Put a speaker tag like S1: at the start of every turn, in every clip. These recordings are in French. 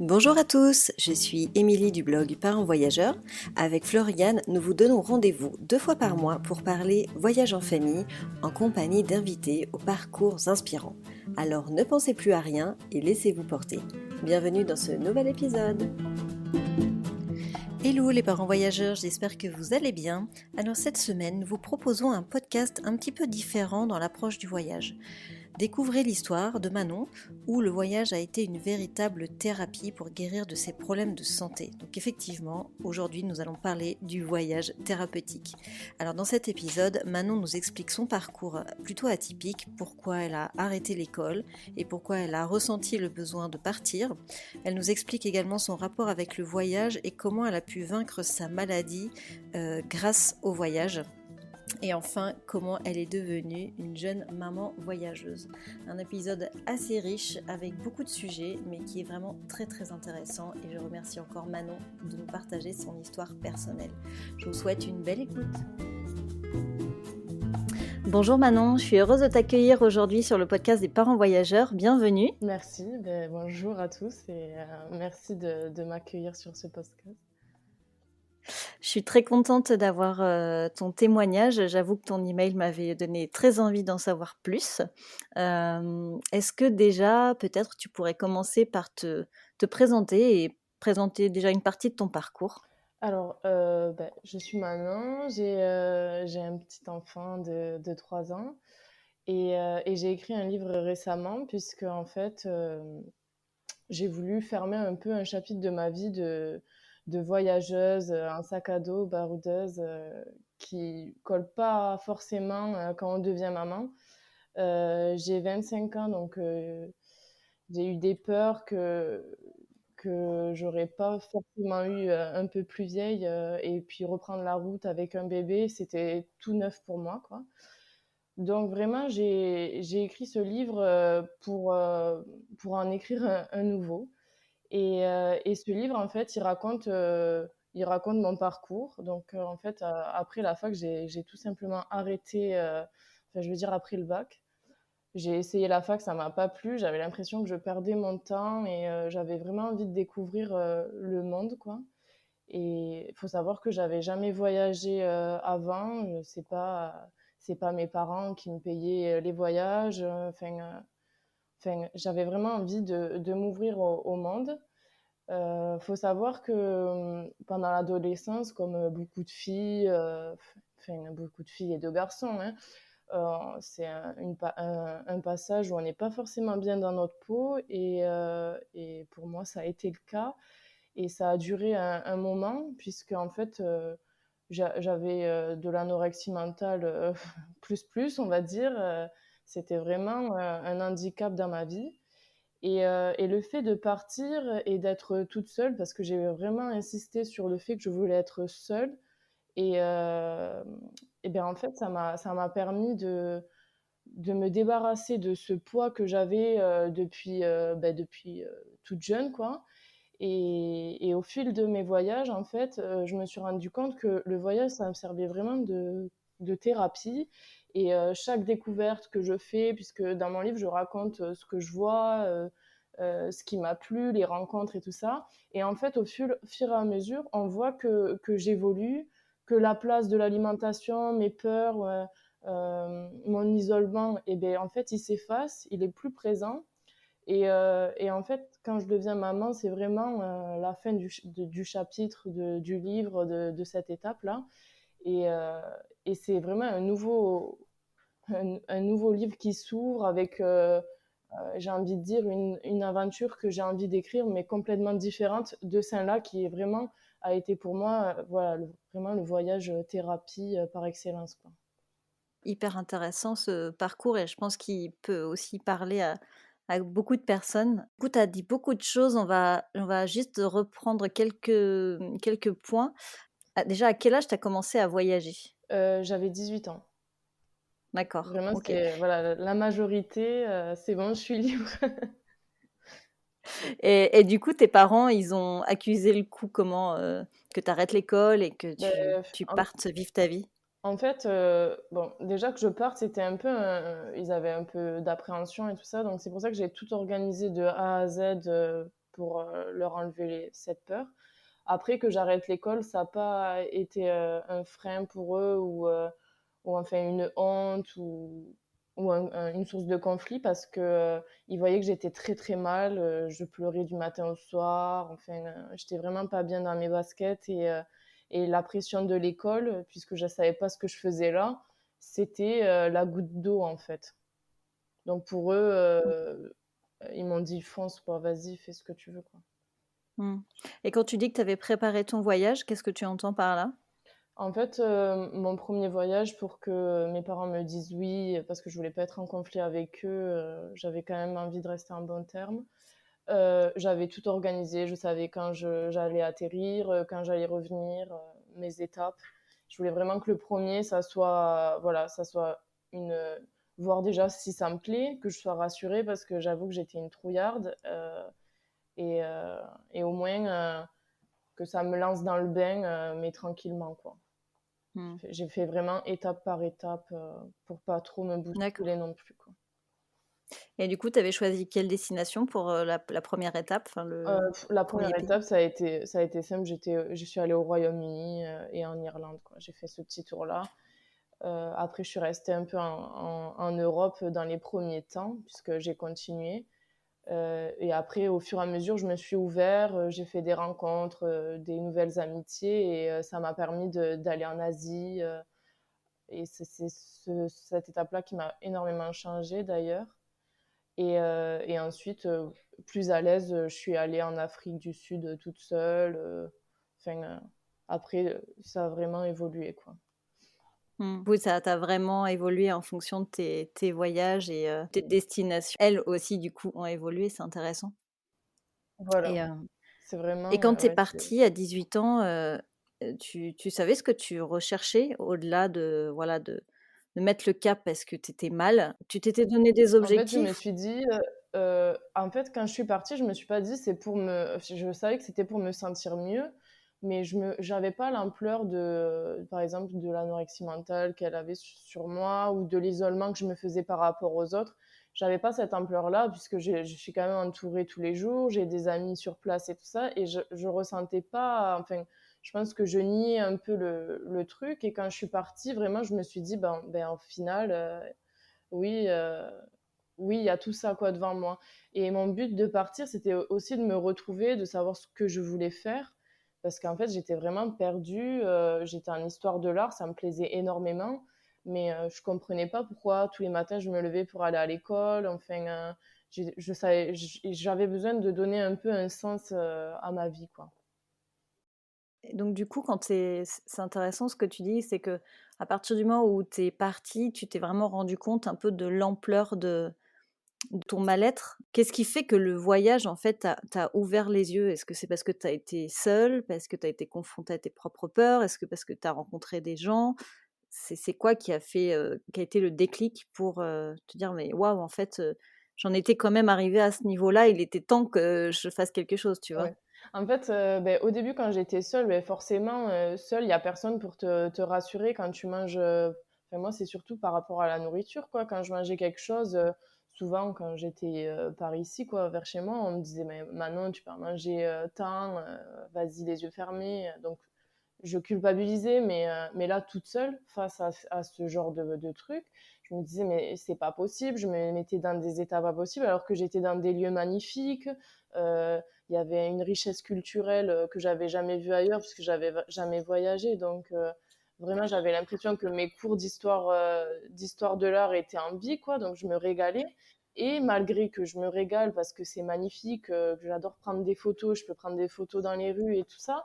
S1: Bonjour à tous, je suis Émilie du blog Parents Voyageurs. Avec Floriane, nous vous donnons rendez-vous 2 fois par mois pour parler voyage en famille en compagnie d'invités aux parcours inspirants. Alors ne pensez plus à rien et laissez-vous porter. Bienvenue dans ce nouvel épisode. Hello les parents voyageurs, j'espère que vous allez bien. Alors cette semaine, nous vous proposons un podcast un petit peu différent dans l'approche du voyage. Découvrez l'histoire de Manon, où le voyage a été une véritable thérapie pour guérir de ses problèmes de santé. Donc effectivement, aujourd'hui nous allons parler du voyage thérapeutique. Alors dans cet épisode, Manon nous explique son parcours plutôt atypique, pourquoi elle a arrêté l'école et pourquoi elle a ressenti le besoin de partir. Elle nous explique également son rapport avec le voyage et comment elle a pu vaincre sa maladie grâce au voyage. Et enfin, comment elle est devenue une jeune maman voyageuse. Un épisode assez riche avec beaucoup de sujets, mais qui est vraiment très très intéressant. Et je remercie encore Manon de nous partager son histoire personnelle. Je vous souhaite une belle écoute. Bonjour Manon, je suis heureuse de t'accueillir aujourd'hui sur le podcast des parents voyageurs. Bienvenue.
S2: Merci, bonjour à tous et merci de m'accueillir sur ce podcast.
S1: Je suis très contente d'avoir ton témoignage. J'avoue que ton email m'avait donné très envie d'en savoir plus. Est-ce que déjà, peut-être, tu pourrais commencer par te présenter et présenter déjà une partie de ton parcours?
S2: Alors, je suis Manon, j'ai un petit enfant de 3 ans et j'ai écrit un livre récemment puisque en fait, j'ai voulu fermer un peu un chapitre de ma vie de voyageuse, un sac à dos, baroudeuse, qui colle pas forcément quand on devient maman. J'ai 25 ans, donc j'ai eu des peurs que j'aurais pas forcément eu un peu plus vieille. Et puis reprendre la route avec un bébé, c'était tout neuf pour moi, quoi. Donc vraiment, j'ai écrit ce livre pour en écrire un nouveau. Et ce livre, en fait, il raconte mon parcours. Donc, en fait, après la fac, j'ai tout simplement arrêté, enfin, je veux dire, après le bac. J'ai essayé la fac, ça m'a pas plu. J'avais l'impression que je perdais mon temps et j'avais vraiment envie de découvrir le monde, quoi. Et il faut savoir que j'avais jamais voyagé avant. C'est pas mes parents qui me payaient les voyages. Enfin, j'avais vraiment envie de m'ouvrir au monde. Faut savoir que pendant l'adolescence, comme beaucoup de filles, enfin beaucoup de filles et de garçons, hein, c'est un passage où on n'est pas forcément bien dans notre peau et pour moi ça a été le cas et ça a duré un moment puisque en fait j'avais de l'anorexie mentale plus on va dire. C'était vraiment un handicap dans ma vie. Et le fait de partir et d'être toute seule, parce que j'ai vraiment insisté sur le fait que je voulais être seule, et, euh, et bien en fait, ça m'a permis de me débarrasser de ce poids que j'avais depuis toute jeune, quoi. Et au fil de mes voyages, en fait, je me suis rendu compte que le voyage, ça me servait vraiment de thérapie. Et chaque découverte que je fais, puisque dans mon livre, je raconte ce que je vois, ce qui m'a plu, les rencontres et tout ça. Et en fait, fur et à mesure, on voit que j'évolue, que la place de l'alimentation, mes peurs, mon isolement, et ben, en fait, il s'efface, il est plus présent. Et en fait, quand je deviens maman, c'est vraiment la fin du chapitre du livre, de cette étape-là. Et, euh, et c'est vraiment un nouveau livre qui s'ouvre avec, j'ai envie de dire, une aventure que j'ai envie d'écrire, mais complètement différente de celle-là, qui est vraiment, a été pour moi, voilà, vraiment le voyage thérapie par excellence, quoi.
S1: Hyper intéressant ce parcours et je pense qu'il peut aussi parler à beaucoup de personnes. Du coup, tu as dit beaucoup de choses, on va juste reprendre quelques points. Ah, déjà, à quel âge tu as commencé à voyager?
S2: J'avais 18 ans.
S1: D'accord,
S2: Vraiment,
S1: ok.
S2: c'est voilà, la majorité, c'est bon, je suis libre.
S1: Et du coup, tes parents, ils ont accusé le coup comment que tu arrêtes l'école et que tu,
S2: Ben,
S1: tu
S2: en,
S1: partes vivre ta vie?
S2: en fait, bon, déjà que je parte, c'était un peu, ils avaient un peu d'appréhension et tout ça, donc c'est pour ça que j'ai tout organisé de A à Z pour leur enlever cette peur. Après que j'arrête l'école, ça n'a pas été un frein pour eux ou enfin une honte ou une source de conflit parce que ils voyaient que j'étais très très mal. Je pleurais du matin au soir. Enfin, j'étais vraiment pas bien dans mes baskets et la pression de l'école, puisque je savais pas ce que je faisais là, c'était la goutte d'eau en fait. Donc pour eux, ils m'ont dit fonce quoi, vas-y, fais ce que tu veux quoi.
S1: Mmh. Et quand tu dis que tu avais préparé ton voyage, qu'est-ce que tu entends par là?
S2: En fait, mon premier voyage pour que mes parents me disent oui, parce que je voulais pas être en conflit avec eux, j'avais quand même envie de rester en bons termes. J'avais tout organisé, je savais quand j'allais atterrir, quand j'allais revenir, mes étapes. Je voulais vraiment que le premier, ça soit, voilà, ça soit une, voir déjà si ça me plaît, que je sois rassurée parce que j'avoue que j'étais une trouillarde, et, euh, et au moins que ça me lance dans le bain, mais tranquillement, quoi.
S1: Mmh.
S2: J'ai fait vraiment étape par étape pour pas trop me
S1: D'accord.
S2: bousculer non plus, quoi.
S1: Et du coup, tu avais choisi quelle destination pour, la première étape, enfin le
S2: La
S1: premier
S2: première
S1: pays?
S2: étape, ça a été simple. Je suis allée au Royaume-Uni et en Irlande, quoi. J'ai fait ce petit tour-là. Après, je suis restée un peu en Europe dans les premiers temps, puisque j'ai continué. Et après, au fur et à mesure, je me suis ouverte, j'ai fait des rencontres, des nouvelles amitiés, et ça m'a permis d'aller en Asie. Et c'est cette étape-là qui m'a énormément changée d'ailleurs. Et ensuite, plus à l'aise, je suis allée en Afrique du Sud toute seule. Enfin, après, ça a vraiment évolué, quoi.
S1: Mmh. Oui, ça tu vraiment évolué en fonction de tes voyages et tes destinations. Elles aussi, du coup, ont évolué, c'est intéressant.
S2: Voilà,
S1: Et
S2: c'est vraiment,
S1: et quand tu es
S2: ouais, c'est...
S1: partie à 18 ans, tu savais ce que tu recherchais au-delà de, voilà, de mettre le cap parce que tu étais mal? Tu t'étais donné des
S2: En fait, je me
S1: objectifs?
S2: suis dit, en fait, quand je suis partie, je me suis pas dit c'est pour me... Je savais que c'était pour me sentir mieux, mais j'avais pas l'ampleur de, par exemple, de l'anorexie mentale qu'elle avait sur moi ou de l'isolement que je me faisais par rapport aux autres. J'avais pas cette ampleur-là puisque je suis quand même entourée tous les jours, j'ai des amis sur place et tout ça, et je ressentais pas, enfin, je pense que je niais un peu le truc, et quand je suis partie, vraiment, je me suis dit, ben au final, oui, oui, il y a tout ça quoi devant moi. Et mon but de partir, c'était aussi de me retrouver, de savoir ce que je voulais faire. Parce qu'en fait, j'étais vraiment perdue. J'étais en histoire de l'art, ça me plaisait énormément. Mais je comprenais pas pourquoi tous les matins je me levais pour aller à l'école. Enfin, j'avais besoin de donner un peu un sens à ma vie, quoi.
S1: Et donc du coup, quand c'est intéressant ce que tu dis, c'est que à partir du moment où tu es partie, tu t'es vraiment rendu compte un peu de l'ampleur de ton mal-être. Qu'est-ce qui fait que le voyage, en fait, t'a ouvert les yeux? Est-ce que c'est parce que tu as été seule? Parce que tu as été confrontée à tes propres peurs? Est-ce que parce que tu as rencontré des gens? C'est quoi qui a fait, qui a été le déclic pour, te dire: «Mais waouh, en fait, j'en étais quand même arrivée à ce niveau-là, il était temps que je fasse quelque chose», tu vois?
S2: Ouais. En fait, au début, quand j'étais seule, forcément, seule, il y a personne pour te rassurer quand tu manges, enfin, moi, c'est surtout par rapport à la nourriture, quoi. Quand je mangeais quelque chose, souvent, quand j'étais, par ici, quoi, vers chez moi, on me disait: «Mais Manon, tu peux en manger, tant, vas-y les yeux fermés», donc je culpabilisais, mais là, toute seule, face à ce genre de truc, je me disais, mais c'est pas possible. Je me mettais dans des états pas possibles, alors que j'étais dans des lieux magnifiques. Il y avait une richesse culturelle que j'avais jamais vue ailleurs, puisque j'avais jamais voyagé. Donc, vraiment, j'avais l'impression que mes cours d'histoire de l'art étaient en vie, quoi. Donc, je me régalais. Et malgré que je me régale parce que c'est magnifique, que j'adore prendre des photos, je peux prendre des photos dans les rues et tout ça,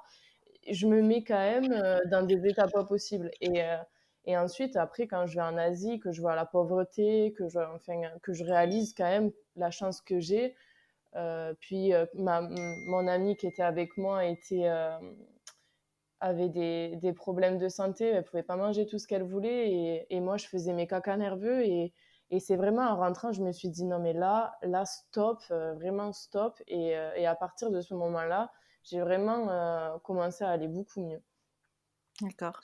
S2: je me mets quand même dans des états pas possibles. Et ensuite, après, quand je vais en Asie, que je vois la pauvreté, enfin, que je réalise quand même la chance que j'ai. Puis mon amie qui était avec moi avait des problèmes de santé, elle pouvait pas manger tout ce qu'elle voulait, et moi je faisais mes caca nerveux, et c'est vraiment en rentrant, je me suis dit non mais là stop, vraiment stop, et à partir de ce moment-là, j'ai vraiment commencé à aller beaucoup mieux.
S1: D'accord.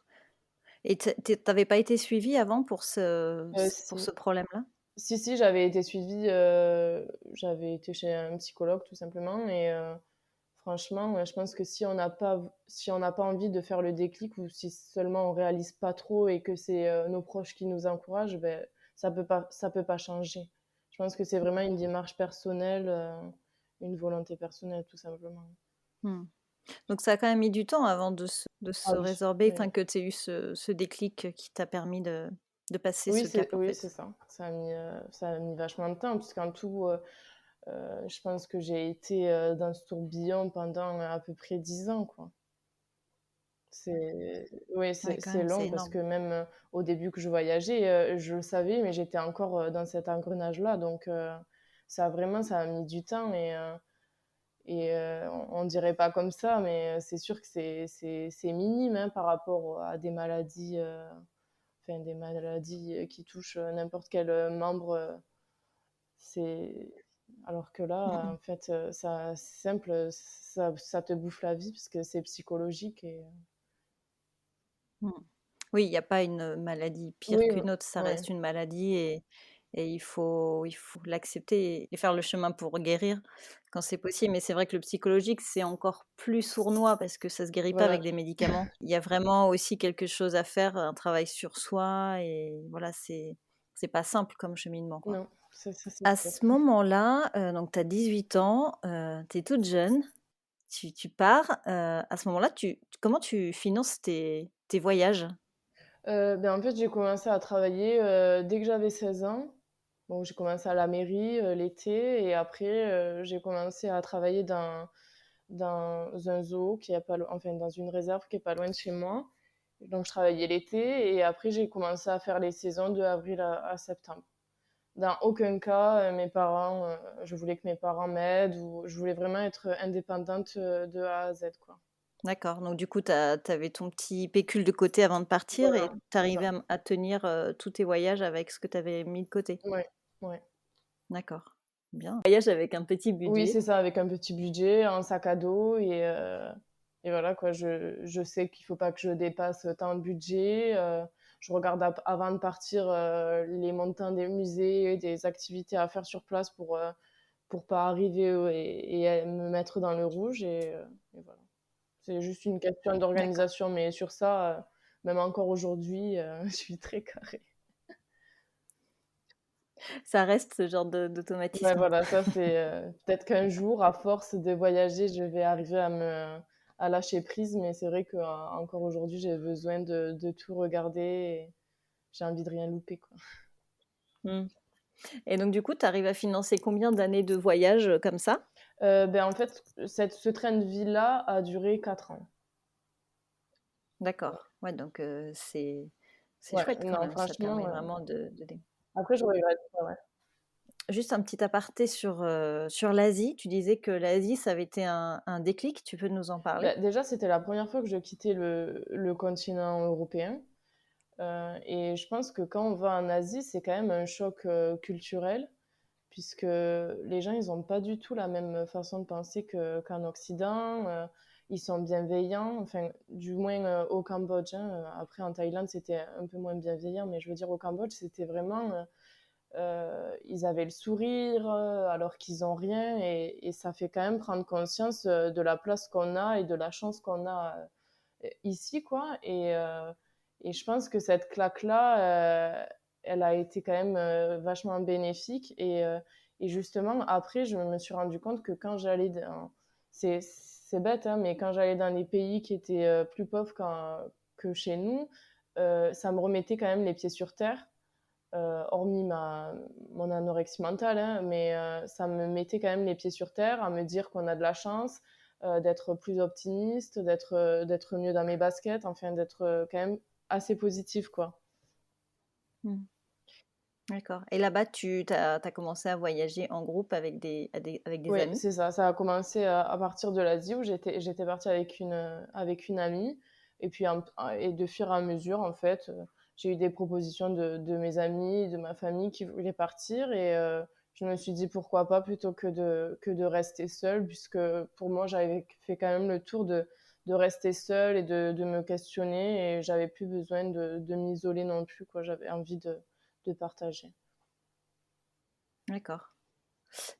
S1: Et tu avais pas été suivie avant pour
S2: Euh,
S1: pour
S2: si,
S1: ce problème-là?
S2: Si, j'avais été chez un psychologue tout simplement et franchement, je pense que si on n'a pas envie de faire le déclic ou si seulement on réalise pas trop et que c'est, nos proches qui nous encouragent, beh, ça peut pas changer. Je pense que c'est vraiment une démarche personnelle, une volonté personnelle tout simplement.
S1: Mmh. Donc ça a quand même mis du temps avant de
S2: Ah
S1: se
S2: oui,
S1: résorber,
S2: oui.
S1: enfin que tu aies eu ce déclic qui t'a permis de passer
S2: Oui,
S1: ce cap, en
S2: c'est
S1: fait.
S2: ça. Ça a mis vachement de temps puisqu'en tout, je pense que j'ai été, dans ce tourbillon pendant à peu près 10 ans, quoi. C'est Oui,
S1: Ouais, quand
S2: c'est
S1: même, c'est
S2: long parce
S1: énorme.
S2: que même, au début que je voyageais, je le savais, mais j'étais encore, dans cet engrenage-là donc ça a mis du temps et on dirait pas comme ça, mais c'est sûr que c'est minime, hein, par rapport à des maladies, des maladies, qui touchent, n'importe quel, membre, c'est alors que
S1: Mmh
S2: là,
S1: mh.
S2: en fait, ça c'est simple, ça te bouffe la vie parce que c'est psychologique et
S1: Mmh. Oui, il y a pas une maladie pire
S2: oui,
S1: qu'une autre, ça
S2: ouais,
S1: reste une maladie et il faut l'accepter et faire le chemin pour guérir quand c'est possible. Mais c'est vrai que le psychologique, c'est encore plus sournois parce que ça se guérit pas
S2: voilà.
S1: avec des médicaments. Il y a vraiment aussi quelque chose à faire, un travail sur soi et voilà, c'est pas simple comme cheminement, quoi.
S2: Non, ça c'est
S1: À
S2: sûr.
S1: ce moment-là, donc tu as 18 ans, tu es toute jeune, tu pars, à ce moment-là, comment tu finances tes voyages?
S2: En fait, j'ai commencé à travailler, dès que j'avais 16 ans. Donc j'ai commencé à la mairie, l'été et après, j'ai commencé à travailler dans un zoo qui est pas loin enfin dans une réserve qui est pas loin de chez moi. Donc je travaillais l'été et après j'ai commencé à faire les saisons de avril à septembre. Dans aucun cas, je voulais que mes parents m'aident ou je voulais vraiment être indépendante, de A à Z, quoi.
S1: D'accord, donc du coup, tu avais ton petit pécule de côté avant de partir
S2: Voilà,
S1: et tu
S2: c'est
S1: arrivais
S2: ça.
S1: à tenir, tous tes voyages avec ce que tu avais mis de côté?
S2: Ouais, ouais.
S1: D'accord, bien. Voyage avec un petit
S2: Oui,
S1: budget.
S2: c'est ça, avec un petit budget, un sac à dos et voilà quoi. Je sais qu'il faut pas que je dépasse tant de budget. Je regarde avant de partir les montants des musées, des activités à faire sur place pour pas arriver et à me mettre dans le rouge et voilà. C'est juste une question
S1: D'accord.
S2: d'organisation, mais sur ça, même encore aujourd'hui, je suis très carrée.
S1: Ça reste ce genre
S2: Ouais,
S1: d'automatisme.
S2: voilà, ça c'est, peut-être qu'un jour, à force de voyager, je vais arriver à lâcher prise, mais c'est vrai qu'encore aujourd'hui, j'ai besoin de tout regarder et j'ai envie de rien louper, quoi.
S1: Mmh, et donc du coup, tu arrives à financer combien d'années de voyage, comme ça?
S2: En fait, ce train de vie-là a duré 4 ans. Ouais.
S1: D'accord, ouais, donc c'est
S2: Ouais,
S1: chouette quand
S2: non,
S1: même, ça
S2: franchement,
S1: permet vraiment de dé
S2: après je regrette pas, ouais.
S1: juste un petit aparté sur l'Asie. Tu disais que l'Asie, ça avait été un déclic, tu peux nous en parler?
S2: Déjà, c'était la première fois que je quittais le continent européen. Et je pense que quand on va en Asie, c'est quand même un choc, culturel puisque les gens, ils ont pas du tout la même façon de penser qu'en Occident. Ils sont bienveillants, enfin, du moins, au Cambodge, hein. Après en Thaïlande, c'était un peu moins bienveillant, mais je veux dire au Cambodge, c'était vraiment, ils avaient le sourire, alors qu'ils ont rien et ça fait quand même prendre conscience, de la place qu'on a et de la chance qu'on a, ici, quoi. Et je pense que cette claque-là, elle a été quand même vachement bénéfique. Et justement, après, je me suis rendu compte que quand j'allais dans... C'est bête, hein, mais quand j'allais dans les pays qui étaient plus pauvres que chez nous, ça me remettait quand même les pieds sur terre. Hormis mon anorexie mentale, hein, mais ça me mettait quand même les pieds sur terre à me dire qu'on a de la chance, d'être plus optimiste, d'être mieux dans mes baskets, enfin d'être quand même assez positif, quoi.
S1: Mmh. D'accord, et là-bas, tu as commencé à voyager en groupe avec des
S2: Oui,
S1: amis?
S2: c'est ça. Ça a commencé à partir de l'Asie où j'étais partie avec une amie. Et puis, et de fur et à mesure, en fait, j'ai eu des propositions de mes amis, de ma famille qui voulaient partir. Et je me suis dit pourquoi pas plutôt que de rester seule, puisque pour moi, j'avais fait quand même le tour de rester seule et de me questionner. Et j'avais plus besoin de m'isoler non plus, quoi. J'avais envie de partager.
S1: D'accord.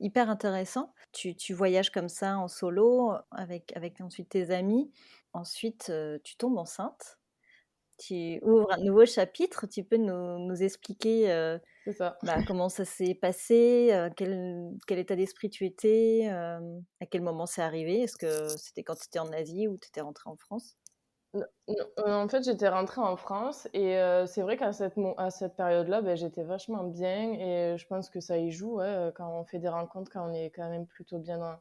S1: Hyper intéressant. Tu voyages comme ça en solo avec ensuite tes amis. Ensuite, tu tombes enceinte. Tu ouvres un nouveau chapitre. Tu peux nous expliquer,
S2: C'est ça.
S1: bah, comment ça s'est passé? Quel état d'esprit tu étais? À quel moment c'est arrivé? Est-ce que c'était quand tu étais en Asie ou tu étais rentrée en France?
S2: En fait, j'étais rentrée en France et c'est vrai qu'à à cette période-là, j'étais vachement bien et je pense que ça y joue, ouais, quand on fait des rencontres, quand on est quand même plutôt bien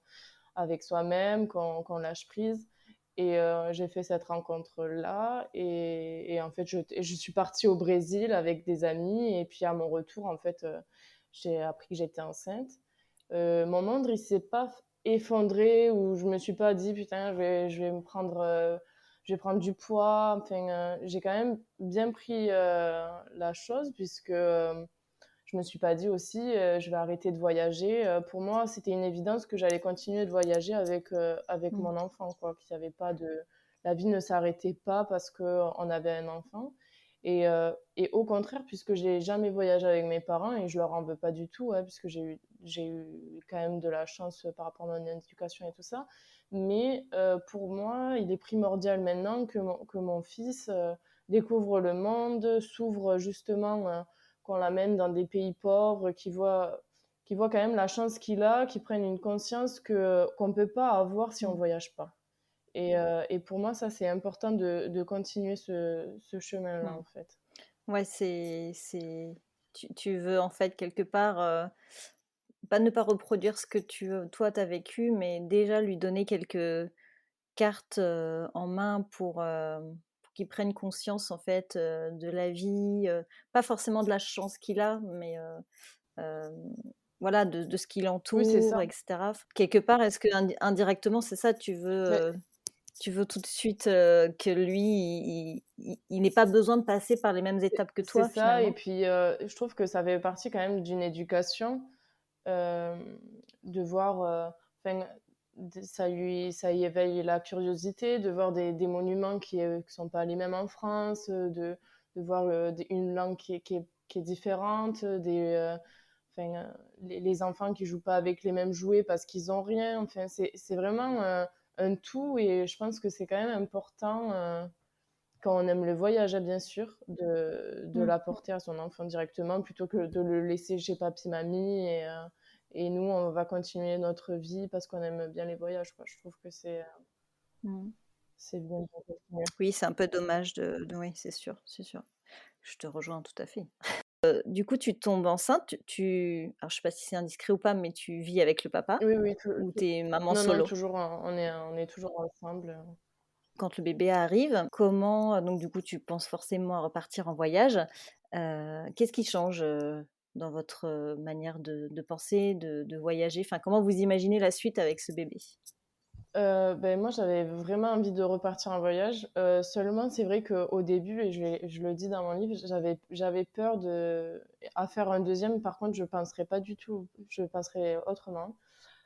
S2: avec soi-même, qu'on lâche prise et j'ai fait cette rencontre-là et en fait, je suis partie au Brésil avec des amis et puis à mon retour, en fait, j'ai appris que j'étais enceinte. Mon monde, il s'est pas effondré ou je me suis pas dit: «Putain, je vais me prendre, je vais prendre du poids». Enfin, j'ai quand même bien pris, la chose puisque, je me suis pas dit aussi, «Je vais arrêter de voyager». Pour moi, c'était une évidence que j'allais continuer de voyager avec
S1: Mmh.
S2: mon enfant, quoi, qu'il y avait pas de la vie ne s'arrêtait pas parce qu'on avait un enfant et au contraire, puisque j'ai jamais voyagé avec mes parents et je leur en veux pas du tout, ouais, puisque j'ai eu quand même de la chance, par rapport à mon éducation et tout ça. Mais pour moi, il est primordial maintenant que mon fils, découvre le monde, s'ouvre justement, qu'on l'amène dans des pays pauvres, qu'il voit quand même la chance qu'il a, qu'il prenne une conscience qu'on ne peut pas avoir si on ne
S1: Mmh.
S2: voyage pas. Et pour moi, ça, c'est important de continuer ce chemin-là,
S1: Mmh.
S2: en fait.
S1: Ouais, tu veux en fait quelque part, pas ne pas reproduire ce que toi tu as vécu, mais déjà lui donner quelques cartes, en main pour qu'il prenne conscience en fait, de la vie, pas forcément de la chance qu'il a, mais hem, voilà de ce qui
S2: Oui, c'est ça.
S1: l'entoure et cetera. Quelque part, est-ce que indirectement, c'est ça,
S2: Mais
S1: tu veux tout de suite, que lui, il n'ait pas besoin de passer par les mêmes étapes que
S2: c'est
S1: toi
S2: ça et
S1: finalement?
S2: puis, je trouve que ça fait partie quand même d'une éducation, de voir, enfin, ça y éveille la curiosité, de voir des monuments qui sont pas les mêmes en France, de voir, une langue qui est différente, enfin, les enfants qui jouent pas avec les mêmes jouets parce qu'ils ont rien. Enfin, c'est vraiment, un tout et je pense que c'est quand même important, quand on aime le voyage, bien sûr, de
S1: Mmh.
S2: l'apporter à son enfant directement plutôt que de le laisser chez papy, mamie et nous, on va continuer notre vie parce qu'on aime bien les voyages, quoi. Je trouve que
S1: Mmh.
S2: c'est bien de continuer.
S1: Oui, c'est un peu dommage de oui, c'est sûr, c'est sûr. Je te rejoins tout à fait. Du coup, tu tombes enceinte, alors je sais pas si c'est indiscret ou pas, mais tu vis avec le papa
S2: Oui, oui,
S1: ou tu es maman
S2: non, non,
S1: solo?
S2: toujours, on est toujours ensemble.
S1: Quand le bébé arrive, comment donc du coup, tu penses forcément à repartir en voyage. Qu'est-ce qui change, dans votre, manière de penser, de voyager? Enfin, comment vous imaginez la suite avec ce bébé?
S2: Moi, j'avais vraiment envie de repartir en voyage. Seulement, c'est vrai qu'au début et je le dis dans mon livre, j'avais peur à faire un deuxième. Par contre, je penserais autrement.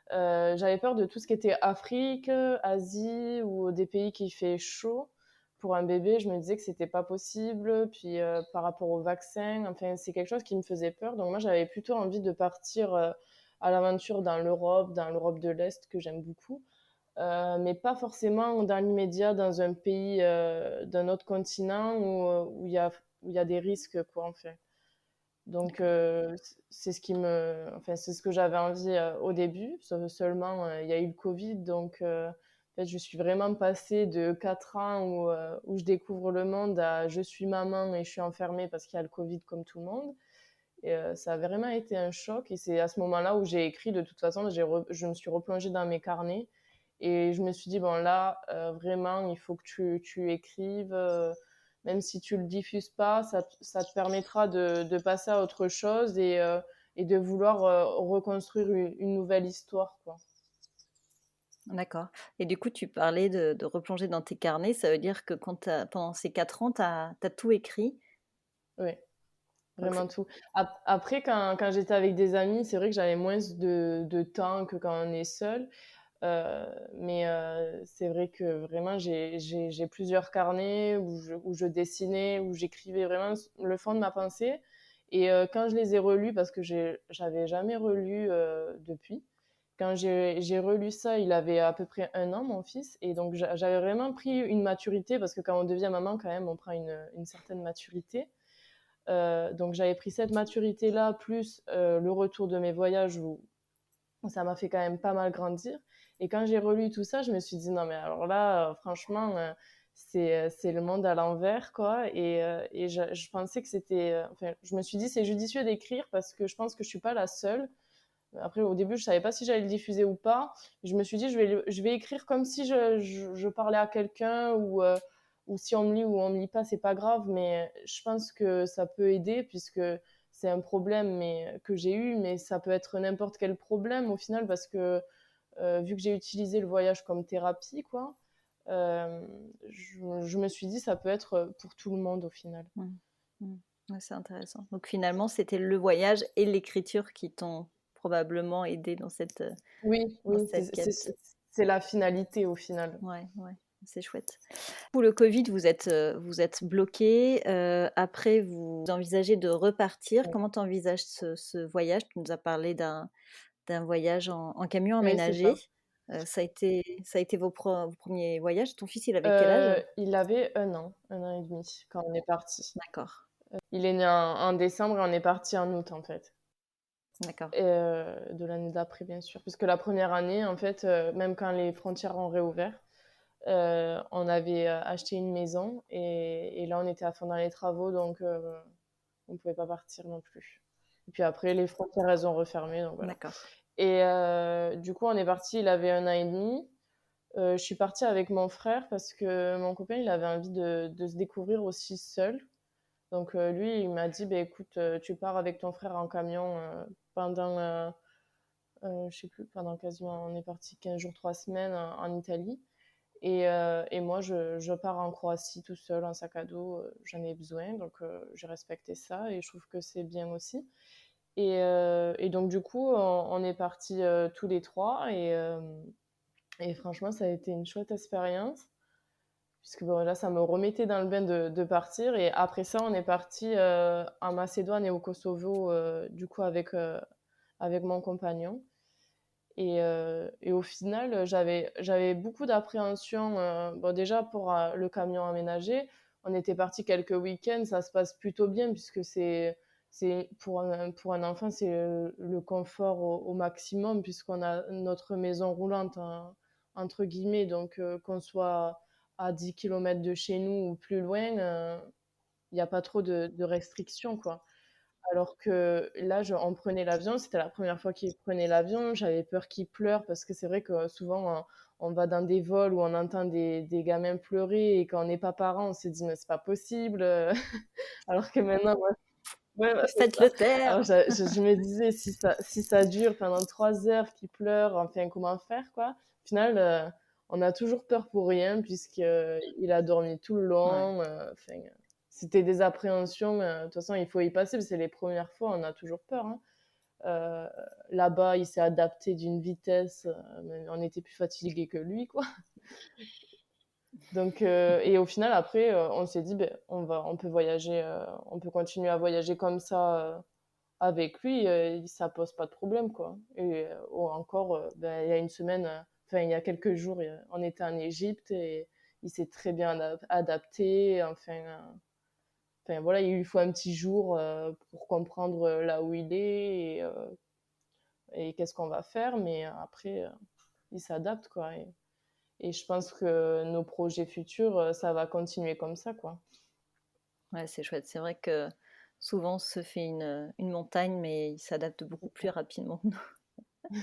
S2: J'avais peur de tout ce qui était Afrique, Asie ou des pays qui fait chaud. Pour un bébé, je me disais que c'était pas possible. Puis, par rapport au vaccin, enfin, c'est quelque chose qui me faisait peur. Donc moi, j'avais plutôt envie de partir, à l'aventure dans l'Europe de l'Est que j'aime beaucoup. Mais pas forcément dans l'immédiat dans un pays, d'un autre continent où il y a des risques, quoi, en fait. Donc,
S1: D'accord.
S2: c'est ce qui me enfin, c'est ce que j'avais envie, au début. Seulement, il y a eu le covid donc, en fait, je suis vraiment passée de 4 ans où je découvre le monde à je suis maman et je suis enfermée parce qu'il y a le covid comme tout le monde et ça a vraiment été un choc et c'est à ce moment-là où j'ai écrit de toute façon, je me suis replongée dans mes carnets et je me suis dit: «Bon là, vraiment, il faut que tu écrives, même si tu le diffuses pas, ça te permettra de passer à autre chose et de vouloir, reconstruire une nouvelle histoire, quoi».
S1: D'accord et du coup, tu parlais de replonger dans tes carnets, ça veut dire que pendant ces 4 ans, tu as tout écrit?
S2: Oui,
S1: Donc
S2: vraiment tout. Après quand j'étais avec des amis, c'est vrai que j'avais moins de temps que quand on est seul. Mais c'est vrai que vraiment j'ai plusieurs carnets où je dessinais, où j'écrivais vraiment le fond de ma pensée Et quand je les ai relus, parce que j'avais jamais relu depuis, quand j'ai relu ça, il avait à peu près 1 an, mon fils. Et donc, j'avais vraiment pris une maturité, parce que quand on devient maman, quand même, on prend une certaine maturité. Donc, j'avais pris cette maturité-là, plus le retour de mes voyages où ça m'a fait quand même pas mal grandir. Et quand j'ai relu tout ça, je me suis dit, non, mais alors là, franchement, c'est le monde à l'envers, quoi. Et je pensais que c'était. Enfin, je me suis dit, c'est judicieux d'écrire parce que je pense que je suis pas la seule. Après, au début, je savais pas si j'allais le diffuser ou pas. Je me suis dit, je vais écrire comme si je parlais à quelqu'un, ou si on me lit ou on me lit pas, c'est pas grave. Mais je pense que ça peut aider, puisque c'est un problème que j'ai eu, mais ça peut être n'importe quel problème au final, parce que vu que j'ai utilisé le voyage comme thérapie, quoi, je me suis dit, ça peut être pour tout le monde au final.
S1: Mmh. Mmh. Ouais, c'est intéressant. Donc finalement, c'était le voyage et l'écriture qui t'ont probablement aidé
S2: Oui,
S1: dans
S2: oui,
S1: cette quête.
S2: c'est la finalité au final.
S1: Ouais, ouais, c'est chouette. Pour le Covid, vous êtes bloqué. Après, vous envisagez de repartir.
S2: Ouais.
S1: Comment tu envisages ce voyage? Tu nous as parlé d'un voyage en camion
S2: Oui, c'est
S1: aménagé.
S2: ça.
S1: Ça a été vos premiers voyages. Ton fils, il avait quel âge?
S2: Il avait 1 an et demi quand on est parti.
S1: D'accord,
S2: Il est né en décembre et on est parti en août, en fait.
S1: d'accord.
S2: Et de l'année d'après, bien sûr. Parce que la première année, en fait, même quand les frontières ont réouvert, on avait acheté une maison, et là, on était à fond dans les travaux, donc on ne pouvait pas partir non plus. Et puis après, les frontières, elles ont refermé, donc voilà.
S1: D'accord.
S2: Et du coup, on est parti, il avait 1 an et demi. Je suis partie avec mon frère parce que mon copain, il avait envie de se découvrir aussi seul. Donc lui, il m'a dit, bah, écoute, tu pars avec ton frère en camion pendant, je sais plus, pendant quasiment, on est parti 15 jours, 3 semaines en Italie. Et moi, je pars en Croatie tout seul, en sac à dos. J'en ai besoin, donc j'ai respecté ça, et je trouve que c'est bien aussi. Et donc, du coup, on est partis tous les trois, et franchement, ça a été une chouette expérience, puisque bon, là, ça me remettait dans le bain de partir. Et après ça, on est parti en Macédoine et au Kosovo, du coup, avec mon compagnon. Et au final, j'avais beaucoup d'appréhension. Bon, déjà, pour le camion aménagé, on était parti quelques week-ends, ça se passe plutôt bien, puisque pour un enfant, c'est le confort au maximum, puisqu'on a notre maison roulante, entre guillemets. Donc, qu'on soit à 10 kilomètres de chez nous ou plus loin, il n'y a pas trop de restrictions, quoi. Alors que là, on prenait l'avion, c'était la première fois qu'il prenait l'avion, j'avais peur qu'il pleure, parce que c'est vrai que souvent on va dans des vols où on entend des gamins pleurer, et quand on n'est pas parent, on se dit mais c'est pas possible. Alors que maintenant, ouais, ouais, c'est ça.
S1: Faites-le taire!
S2: Alors je me disais, si ça dure pendant 3 heures qu'il pleure, enfin comment faire, quoi. Au final, on a toujours peur pour rien, puisqu'il a dormi tout le
S1: Ouais.
S2: long. Enfin, c'était des appréhensions. De toute façon, il faut y passer, parce que c'est les premières fois, on a toujours peur, hein. Euh, Là-bas, il s'est adapté d'une vitesse, mais on était plus fatigués que lui, quoi. Donc, et au final, après, on s'est dit, ben, on peut voyager, on peut continuer à voyager comme ça avec lui, ça pose pas de problème, quoi. Et encore, ben, il y a une semaine, enfin, il y a quelques jours, on était en Égypte, et il s'est très bien adapté. Enfin, voilà, il lui faut un petit jour pour comprendre là où il est, et qu'est-ce qu'on va faire, mais après, il s'adapte, quoi. Et je pense que nos projets futurs, ça va continuer comme ça, quoi.
S1: Ouais, c'est chouette. C'est vrai que souvent on se fait une montagne, mais il s'adapte beaucoup plus rapidement.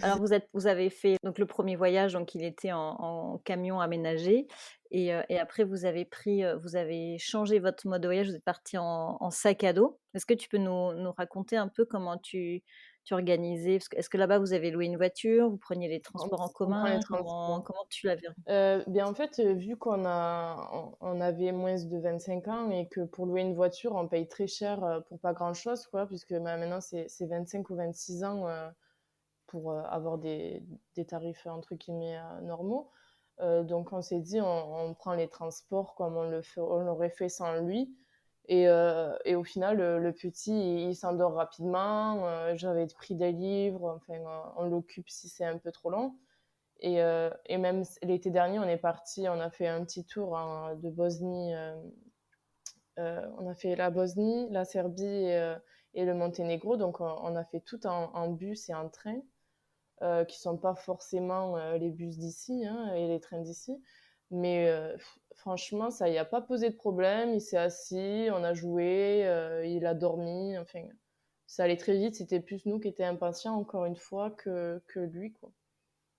S1: Alors vous avez fait donc le premier voyage, donc il était en camion aménagé, et après vous avez changé votre mode de voyage, vous êtes parti en sac à dos. Est-ce que tu peux nous raconter un peu comment tu organisais? Parce que est-ce que là-bas vous avez loué une voiture? Vous preniez les
S2: On,
S1: transports en
S2: on prend les
S1: commun?
S2: transports.
S1: Comment tu l'avais?
S2: Bien, en fait, vu on avait moins de 25 ans, et que pour louer une voiture, on paye très cher pour pas grand-chose, quoi, puisque maintenant c'est 25 ou 26 ans pour avoir des tarifs entre guillemets normaux. Donc on s'est dit, on prend les transports comme on l'aurait fait sans lui. Et au final, le petit, il s'endort rapidement. J'avais pris des livres, enfin, on l'occupe si c'est un peu trop long. Et même l'été dernier, on est parti, on a fait un petit tour de Bosnie. On a fait la Bosnie, la Serbie et le Monténégro. Donc, on a fait tout en bus et en train, qui sont pas forcément les bus d'ici, hein, et les trains d'ici. Mais franchement, ça y a pas posé de problème. Il s'est assis, on a joué, il a dormi. Enfin, ça allait très vite. C'était plus nous qui étions impatients, encore une fois, que lui, quoi.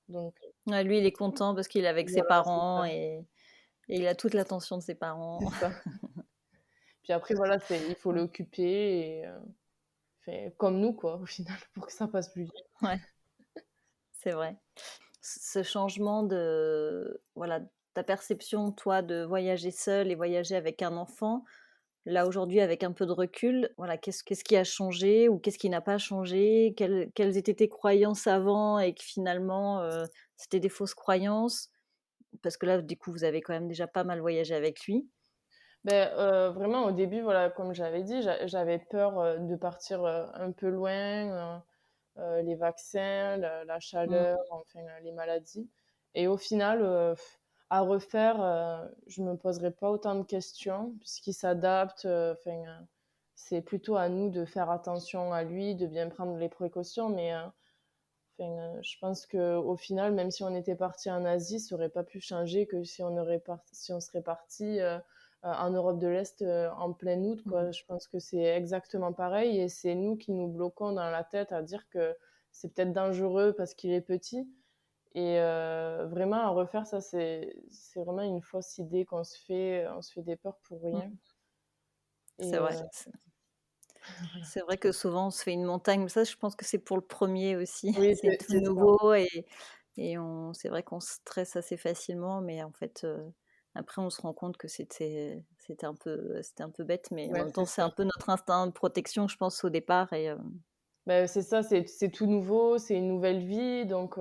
S2: Donc,
S1: Ouais, lui, il est content parce qu'il est avec ses
S2: voilà, c'est
S1: parents
S2: ça.
S1: et il a toute l'attention de ses parents.
S2: C'est ça. Puis après, voilà, il faut l'occuper, et, enfin, comme nous, quoi, au final, pour que ça passe plus vite.
S1: Ouais, c'est vrai. Ce changement de, voilà, ta perception, toi, de voyager seul et voyager avec un enfant, là aujourd'hui avec un peu de recul, voilà, qu'est-ce qui a changé ou qu'est-ce qui n'a pas changé? Quelles étaient tes croyances avant et que finalement c'était des fausses croyances? Parce que là, du coup, vous avez quand même déjà pas mal voyagé avec lui.
S2: Ben, vraiment, au début, voilà, comme j'avais dit, j'avais peur de partir un peu loin, les vaccins, la
S1: Mm,
S2: chaleur, enfin, les maladies. Et au final, à refaire, je me poserai pas autant de questions puisqu'il s'adapte. Enfin, c'est plutôt à nous de faire attention à lui, de bien prendre les précautions. Mais enfin, je pense que au final, même si on était parti en Asie, ça aurait pas pu changer que si on serait parti en Europe de l'Est en plein août, quoi.
S1: mm,
S2: Je pense que c'est exactement pareil, et c'est nous qui nous bloquons dans la tête à dire que c'est peut-être dangereux parce qu'il est petit. Et vraiment à refaire ça, c'est vraiment une fausse idée qu'on se fait. On se fait des peurs pour rien.
S1: mm. C'est
S2: Et
S1: vrai. C'est vrai que souvent on se fait une montagne, mais ça je pense que c'est pour le premier aussi.
S2: oui,
S1: C'est tout
S2: c'est ça.
S1: nouveau et c'est vrai qu'on stresse assez facilement, mais en fait, après on se rend compte que c'était un peu bête, mais en
S2: Ouais,
S1: même
S2: c'est
S1: temps c'est
S2: ça.
S1: un peu notre instinct de protection, je pense, au départ et
S2: Ben, c'est ça, c'est tout nouveau, c'est une nouvelle vie, donc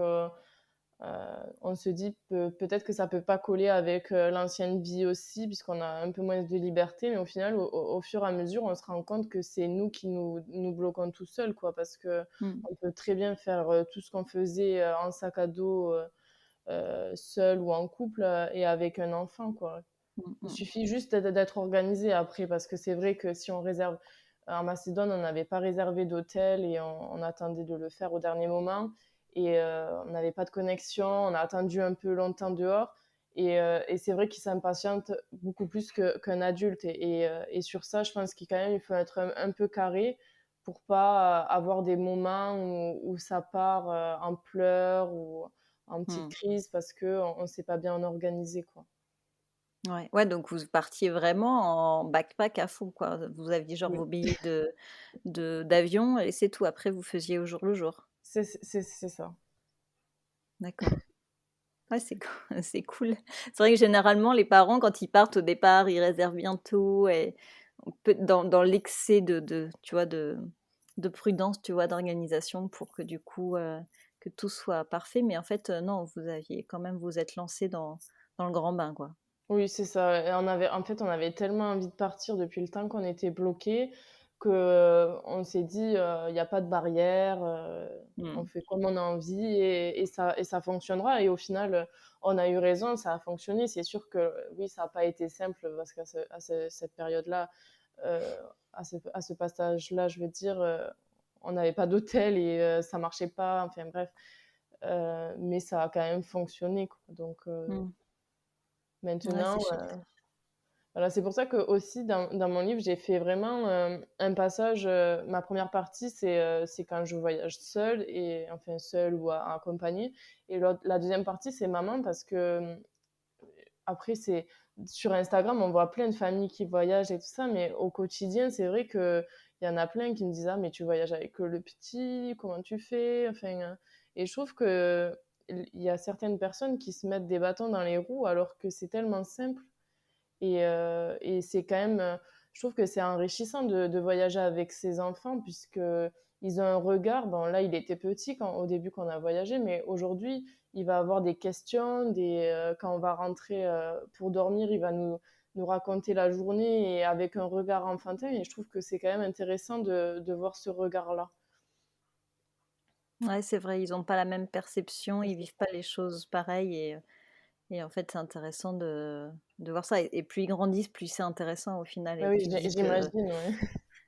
S2: on se dit peut-être que ça peut pas coller avec l'ancienne vie aussi, puisqu'on a un peu moins de liberté, mais au final, au fur et à mesure, on se rend compte que c'est nous qui nous bloquons tout seuls, quoi, parce que
S1: mmh,
S2: on peut très bien faire tout ce qu'on faisait en sac à dos, seul ou en couple, et avec un enfant, quoi.
S1: mmh,
S2: Il
S1: mmh,
S2: suffit juste d'être organisé après, parce que c'est vrai que si on réserve en Macédoine, on n'avait pas réservé d'hôtel, et on attendait de le faire au dernier moment. Et on n'avait pas de connexion, on a attendu un peu longtemps dehors. Et c'est vrai qu'il s'impatiente beaucoup plus qu'un adulte. Et sur ça, je pense qu'il quand même, il faut être un peu carré pour pas avoir des moments où ça part en pleurs ou en petite
S1: mmh.
S2: crise parce qu'on ne s'est pas bien organisé, quoi.
S1: Ouais. Ouais, donc vous partiez vraiment en backpack à fond, quoi. Vous aviez genre
S2: Oui.
S1: vos billets d'avion et c'est tout. Après vous faisiez au jour le jour?
S2: C'est ça.
S1: D'accord. Ouais, c'est coo c'est cool. C'est vrai que généralement, les parents, quand ils partent au départ, ils réservent bien tout et on peut dans l'excès tu vois, de prudence, tu vois, d'organisation pour que du coup, que tout soit parfait. Mais en fait, non, vous aviez quand même vous êtes lancés dans le grand bain, quoi.
S2: Oui, c'est ça. Et en fait, on avait tellement envie de partir depuis le temps qu'on était bloqués que on s'est dit, il y a pas de barrière, on
S1: Mmh.
S2: fait comme on a envie, et ça fonctionnera. Et au final, on a eu raison, ça a fonctionné. C'est sûr que oui, ça a pas été simple parce qu'à cette période-là, heu, à ce passage-là, je veux dire, on n'avait pas d'hôtel, et ça marchait pas, enfin bref, mais ça a quand même fonctionné, quoi. Donc
S1: Mmh. Ouais,
S2: maintenant,
S1: c'est chouette.
S2: voilà, c'est pour ça que aussi dans mon livre, j'ai fait vraiment un passage. Ma première partie, c'est quand je voyage seule, et enfin seule ou accompagnée. Et la deuxième partie, c'est maman, parce que après, c'est sur Instagram, on voit plein de familles qui voyagent et tout ça, mais au quotidien, c'est vrai que il y en a plein qui me disent: «Ah, mais tu voyages avec le petit, comment tu fais?» Enfin, et je trouve que il y a certaines personnes qui se mettent des bâtons dans les roues alors que c'est tellement simple. Et c'est quand même, je trouve que c'est enrichissant de voyager avec ses enfants, puisque ils ont un regard. Bon, là, il était petit au début qu'on a voyagé, mais aujourd'hui, il va avoir des questions, quand on va rentrer pour dormir, il va nous raconter la journée et avec un regard enfantin. Et je trouve que c'est quand même intéressant de voir ce regard-là.
S1: Ouais, c'est vrai, ils ont pas la même perception, ils vivent pas les choses pareil et en fait, c'est intéressant de voir ça et plus ils grandissent, plus c'est intéressant au final
S2: Ah
S1: et
S2: oui,
S1: tu dis que
S2: j'imagine, ouais.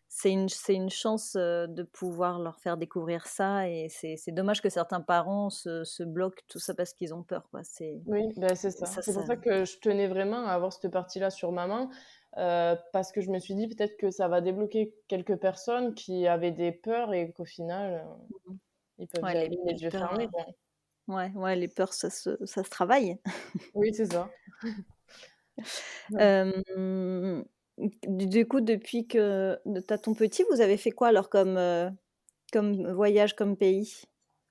S1: c'est une chance, de pouvoir leur faire découvrir ça et c'est dommage que certains parents se bloquent tout ça parce qu'ils ont peur, quoi. C'est
S2: Oui, ben c'est ça.
S1: ça
S2: C'est pour
S1: ça
S2: ça que je tenais vraiment à avoir cette partie-là sur maman, parce que je me suis dit peut-être que ça va débloquer quelques personnes qui avaient des peurs et qu'au final,
S1: mmh
S2: ils peuvent
S1: Ouais,
S2: y aller les
S1: les
S2: yeux
S1: peurs,
S2: fermés, quoi.
S1: ouais, ouais, les peurs, ça se travaille.
S2: Oui, c'est ça. Ouais.
S1: Hem, du coup, depuis que tu as ton petit, vous avez fait quoi alors comme voyage, comme pays?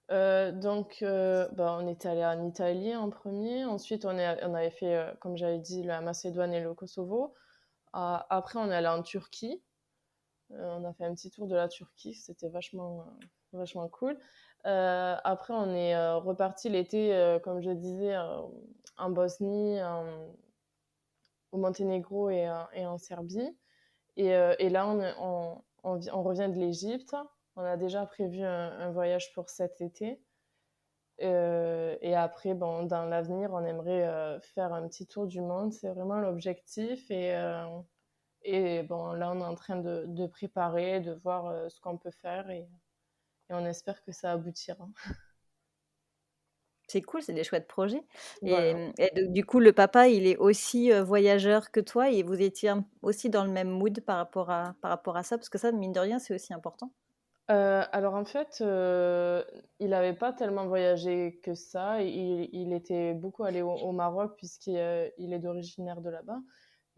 S2: Donc, bah, on était allé en Italie en premier. Ensuite, on avait fait, comme j'avais dit, la Macédoine et le Kosovo. Après, on est allé en Turquie. On a fait un petit tour de la Turquie, c'était vachement cool. Après, on est reparti l'été, comme je disais, en Bosnie, au Monténégro et en Serbie. Et là, on revient de l'Égypte. On a déjà prévu un voyage pour cet été. Et après, bon, dans l'avenir, on aimerait faire un petit tour du monde. C'est vraiment l'objectif. Et bon, là, on est en train de préparer, de voir ce qu'on peut faire et on espère que ça aboutira.
S1: C'est cool, c'est des chouettes projets et
S2: Voilà.
S1: et du coup, le papa, il est aussi, voyageur que toi et vous étiez aussi dans le même mood par rapport à ça? Parce que ça, mine de rien, c'est aussi important.
S2: Alors en fait, il n'avait pas tellement voyagé que ça. Il était beaucoup allé au Maroc puisqu'il il est d'originaire de là-bas.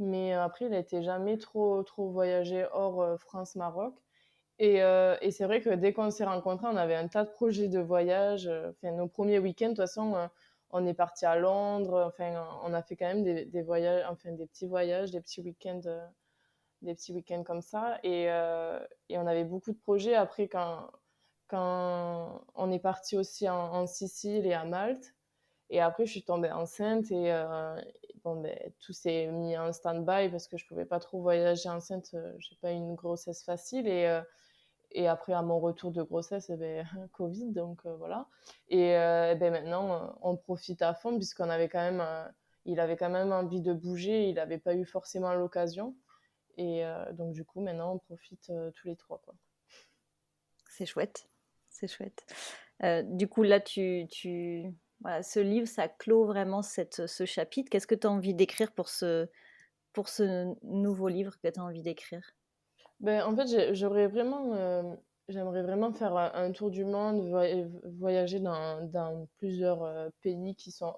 S2: Mais après, il n'était jamais trop voyagé hors France-Maroc. Et c'est vrai que dès qu'on s'est rencontrés, on avait un tas de projets de voyage. Enfin, nos premiers week-ends, de toute façon, on est parti à Londres. Enfin, on a fait quand même des voyages, enfin des petits voyages, des petits week-ends comme ça. Et on avait beaucoup de projets. Après, quand on est parti aussi en Sicile et à Malte. Et après, je suis tombée enceinte bon, ben, tout s'est mis en stand-by parce que je pouvais pas trop voyager enceinte. J'ai pas eu une grossesse facile. Et après, à mon retour de grossesse, eh ben, Covid, donc voilà. Et ben, maintenant, on profite à fond puisqu'on avait quand même, il avait quand même envie de bouger, il n'avait pas eu forcément l'occasion. Donc du coup, maintenant, on profite tous les trois, quoi.
S1: C'est chouette, c'est chouette. Du coup, là, voilà, ce livre, ça clôt vraiment ce chapitre. Qu'est-ce que tu as envie d'écrire pour ce nouveau livre que tu as envie d'écrire?
S2: Ben, en fait, j'aimerais vraiment faire un tour du monde, voyager dans plusieurs pays qui sont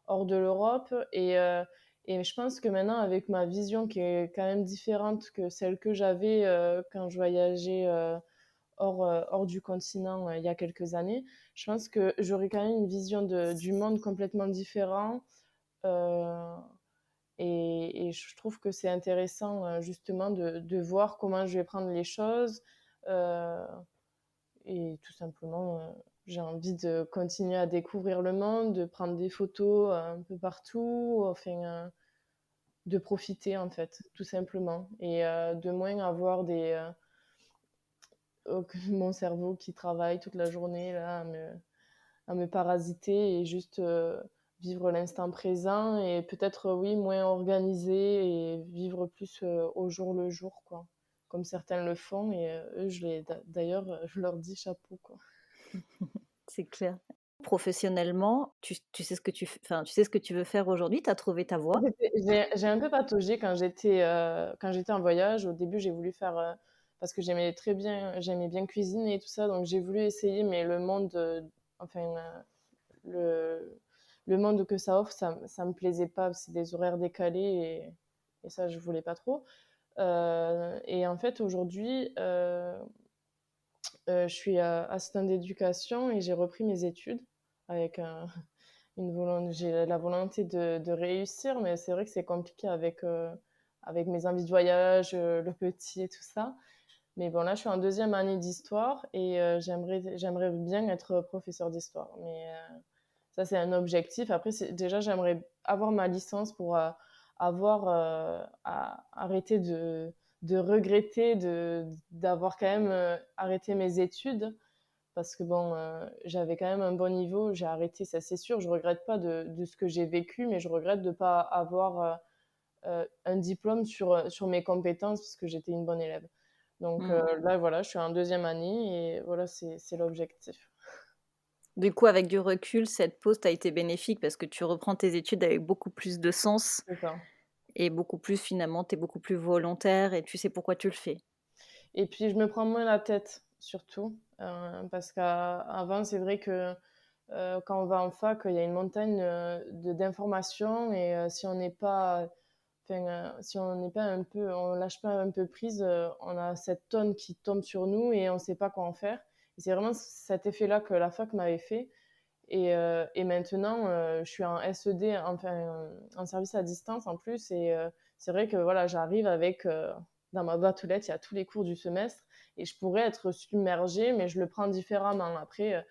S2: hors de l'Europe. Et je pense que maintenant, avec ma vision qui est quand même différente que celle que j'avais quand je voyageais hors du continent il y a quelques années, je pense que j'aurais quand même une vision du monde complètement différente. Euh, et je trouve que c'est intéressant justement de voir comment je vais prendre les choses. Euh, et tout simplement, j'ai envie de continuer à découvrir le monde, de prendre des photos un peu partout, enfin, de profiter en fait, tout simplement. Et de moins avoir mon cerveau qui travaille toute la journée là, à me parasiter et juste vivre l'instant présent et peut-être, oui, moins organisé et vivre plus au jour le jour, quoi. Comme certains le font et eux, d'ailleurs, je leur dis chapeau, quoi.
S1: C'est clair. Professionnellement, tu sais ce que enfin, tu sais ce que tu veux faire aujourd'hui? Tu as trouvé ta voie?
S2: J'ai un peu pataugé quand j'étais en voyage. Au début, j'ai voulu faire, parce que j'aimais bien cuisiner et tout ça, donc j'ai voulu essayer, mais le monde, enfin, le, le monde que ça offre, ça me plaisait pas. C'est des horaires décalés et ça, je voulais pas trop. Et en fait, aujourd'hui, je suis assistante d'éducation et j'ai repris mes études avec j'ai la volonté de réussir, mais c'est vrai que c'est compliqué avec mes envies de voyage, le petit et tout ça. Mais bon, là, je suis en deuxième année d'histoire et j'aimerais bien être professeure d'histoire. Ça, c'est un objectif. Après, déjà, j'aimerais avoir ma licence pour arrêter de regretter d'avoir quand même arrêté mes études. Parce que bon, j'avais quand même un bon niveau. J'ai arrêté, ça c'est sûr. Je regrette pas de ce que j'ai vécu, mais je regrette de ne pas avoir un diplôme sur mes compétences parce que j'étais une bonne élève. Donc là, voilà, je suis en deuxième année et voilà, c'est l'objectif.
S1: Du coup, avec du recul, cette pause t'a été bénéfique parce que tu reprends tes études avec beaucoup plus de sens
S2: C'est ça.
S1: et beaucoup plus, finalement, tu es beaucoup plus volontaire et tu sais pourquoi tu le fais.
S2: Et puis, je me prends moins la tête, surtout. Parce qu'avant, c'est vrai que quand on va en fac, il y a une montagne d'informations et si on n'est pas un peu, on lâche pas un peu prise, on a cette tonne qui tombe sur nous et on ne sait pas quoi en faire. Et c'est vraiment cet effet-là que la fac m'avait fait. Et maintenant, je suis en SED, enfin en service à distance en plus. Et c'est vrai que voilà, j'arrive avec dans ma boîte aux lettres, il y a tous les cours du semestre et je pourrais être submergée, mais je le prends différemment. Après,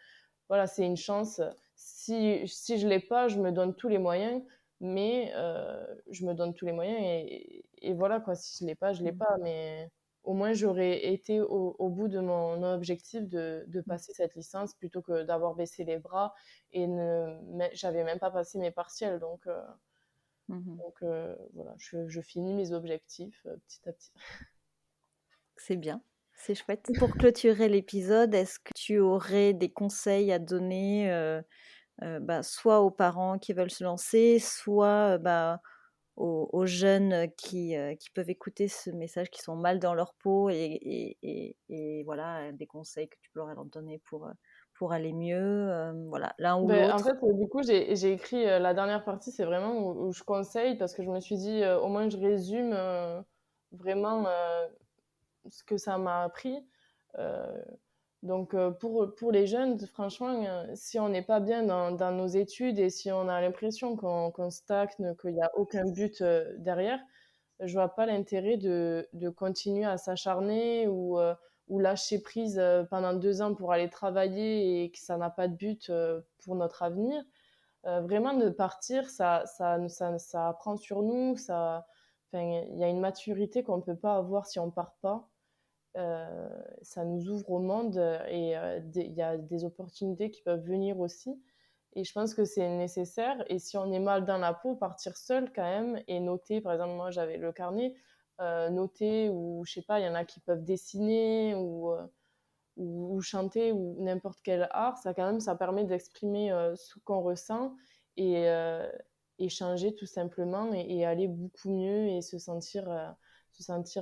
S2: voilà, c'est une chance. Si je l'ai pas, je me donne tous les moyens, mais je me donne tous les moyens et voilà quoi. Si je l'ai pas, je l'ai pas, mais au moins j'aurais été au bout de mon objectif de passer cette licence plutôt que d'avoir baissé les bras et j'avais même pas passé mes partiels. Donc voilà, je finis mes objectifs petit à petit.
S1: C'est bien, c'est chouette. Pour clôturer l'épisode, est-ce que tu aurais des conseils à donner soit aux parents qui veulent se lancer, soit aux jeunes qui peuvent écouter ce message, qui sont mal dans leur peau et voilà, des conseils que tu peux leur donner pour aller mieux, voilà, l'un ou
S2: Ben, en
S1: l'autre.
S2: fait, du coup, j'ai écrit la dernière partie, c'est vraiment où je conseille parce que je me suis dit, au moins je résume vraiment ce que ça m'a appris. Euh, pour les jeunes, franchement, si on n'est pas bien dans nos études et si on a l'impression qu'on stagne, qu'il n'y a aucun but derrière, je vois pas l'intérêt de continuer à s'acharner ou lâcher prise pendant 2 ans pour aller travailler et que ça n'a pas de but pour notre avenir. Vraiment, de partir, ça apprend sur nous. Enfin, il y a une maturité qu'on ne peut pas avoir si on ne part pas. Ça nous ouvre au monde et il y a des opportunités qui peuvent venir aussi. Et je pense que c'est nécessaire. Et si on est mal dans la peau, partir seul quand même et noter, par exemple, moi j'avais le carnet, noter ou je sais pas, il y en a qui peuvent dessiner ou chanter ou n'importe quel art, ça quand même, ça permet d'exprimer ce qu'on ressent et échanger tout simplement et aller beaucoup mieux et se sentir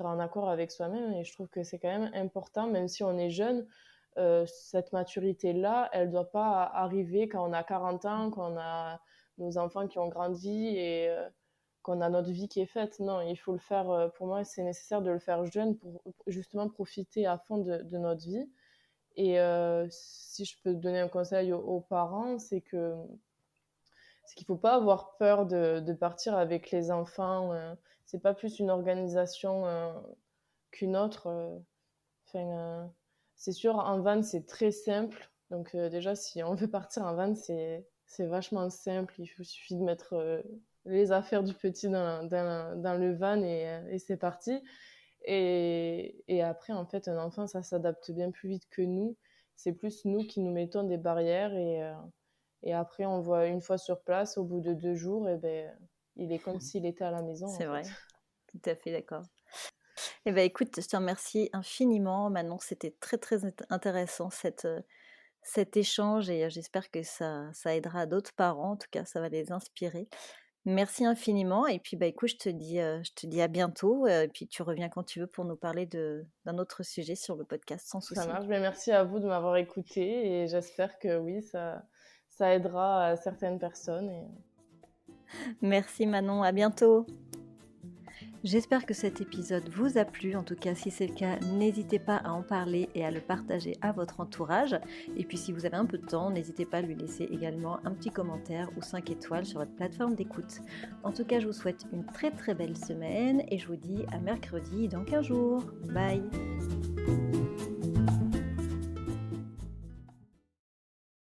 S2: en accord avec soi-même. Et je trouve que c'est quand même important, même si on est jeune, cette maturité-là, elle ne doit pas arriver quand on a 40 ans, quand on a nos enfants qui ont grandi et qu'on a notre vie qui est faite. Non, il faut le faire, pour moi, c'est nécessaire de le faire jeune pour justement profiter à fond de notre vie. Et si je peux donner un conseil aux parents, c'est qu'il ne faut pas avoir peur de partir avec les enfants. C'est pas plus une organisation qu'une autre. Enfin, c'est sûr, en van, c'est très simple. Donc déjà, si on veut partir en van, c'est vachement simple. Suffit de mettre les affaires du petit dans le van et c'est parti. Et après, en fait, un enfant, ça s'adapte bien plus vite que nous. C'est plus nous qui nous mettons des barrières et après, on voit une fois sur place, au bout de 2 jours, et ben, il est comme s'il était à la maison, en
S1: C'est
S2: fait.
S1: vrai, tout à fait d'accord. Eh ben, écoute, je te remercie infiniment. Manon, c'était très très intéressant cet échange et j'espère que ça aidera d'autres parents. En tout cas, ça va les inspirer. Merci infiniment. Et puis, écoute, je te dis à bientôt. Et puis, tu reviens quand tu veux pour nous parler d'un autre sujet sur le podcast, sans
S2: Ça
S1: souci.
S2: marche. Ben, merci à vous de m'avoir écouté et j'espère que oui, ça aidera certaines personnes.
S1: Merci Manon, à bientôt. J'espère que cet épisode vous a plu. En tout cas, si c'est le cas, n'hésitez pas à en parler et à le partager à votre entourage. Et puis, si vous avez un peu de temps, n'hésitez pas à lui laisser également un petit commentaire ou 5 étoiles sur votre plateforme d'écoute. En tout cas, je vous souhaite une très très belle semaine et je vous dis à mercredi dans 15 jours. Bye!